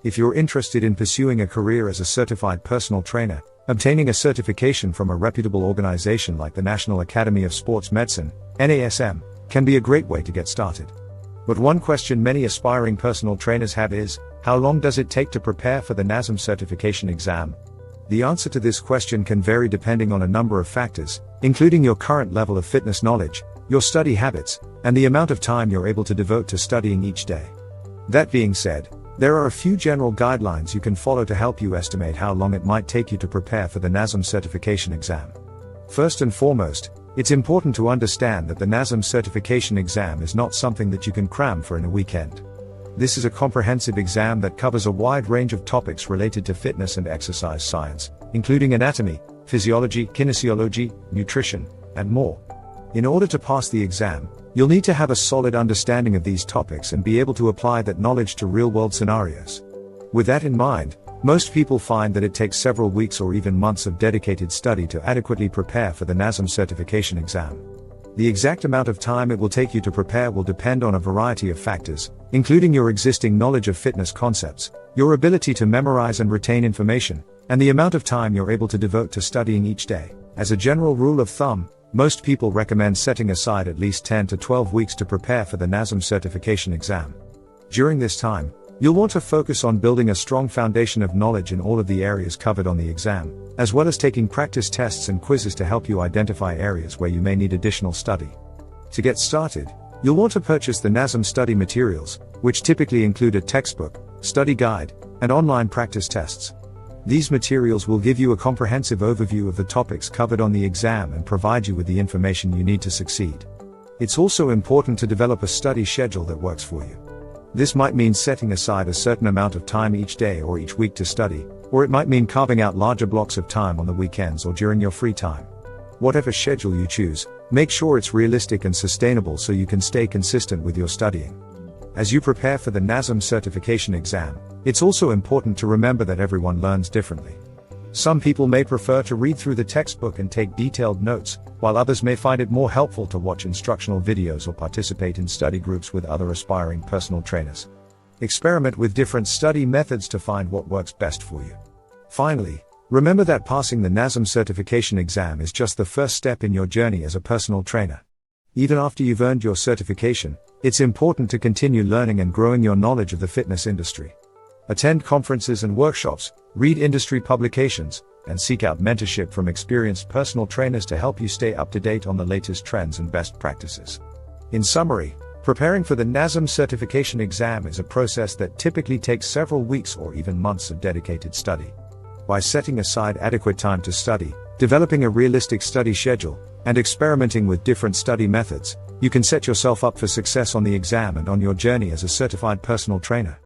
If you're interested in pursuing a career as a certified personal trainer, obtaining a certification from a reputable organization like the National Academy of Sports Medicine, NASM, can be a great way to get started. But one question many aspiring personal trainers have is, how long does it take to prepare for the NASM certification exam? The answer to this question can vary depending on a number of factors, including your current level of fitness knowledge, your study habits, and the amount of time you're able to devote to studying each day. That being said, there are a few general guidelines you can follow to help you estimate how long it might take you to prepare for the NASM certification exam. First and foremost, it's important to understand that the NASM certification exam is not something that you can cram for in a weekend. This is a comprehensive exam that covers a wide range of topics related to fitness and exercise science, including anatomy, physiology, kinesiology, nutrition, and more. In order to pass the exam, you'll need to have a solid understanding of these topics and be able to apply that knowledge to real-world scenarios. With that in mind, most people find that it takes several weeks or even months of dedicated study to adequately prepare for the NASM certification exam. The exact amount of time it will take you to prepare will depend on a variety of factors, including your existing knowledge of fitness concepts, your ability to memorize and retain information, and the amount of time you're able to devote to studying each day. As a general rule of thumb, most people recommend setting aside at least 10 to 12 weeks to prepare for the NASM certification exam. During this time, you'll want to focus on building a strong foundation of knowledge in all of the areas covered on the exam, as well as taking practice tests and quizzes to help you identify areas where you may need additional study. To get started, you'll want to purchase the NASM study materials, which typically include a textbook, study guide, and online practice tests. These materials will give you a comprehensive overview of the topics covered on the exam and provide you with the information you need to succeed. It's also important to develop a study schedule that works for you. This might mean setting aside a certain amount of time each day or each week to study, or it might mean carving out larger blocks of time on the weekends or during your free time. Whatever schedule you choose, make sure it's realistic and sustainable so you can stay consistent with your studying. As you prepare for the NASM certification exam, it's also important to remember that everyone learns differently. Some people may prefer to read through the textbook and take detailed notes, while others may find it more helpful to watch instructional videos or participate in study groups with other aspiring personal trainers. Experiment with different study methods to find what works best for you. Finally, remember that passing the NASM certification exam is just the first step in your journey as a personal trainer. Even after you've earned your certification, it's important to continue learning and growing your knowledge of the fitness industry. Attend conferences and workshops, read industry publications, and seek out mentorship from experienced personal trainers to help you stay up to date on the latest trends and best practices. In summary, preparing for the NASM certification exam is a process that typically takes several weeks or even months of dedicated study. By setting aside adequate time to study, developing a realistic study schedule, and experimenting with different study methods, you can set yourself up for success on the exam and on your journey as a certified personal trainer.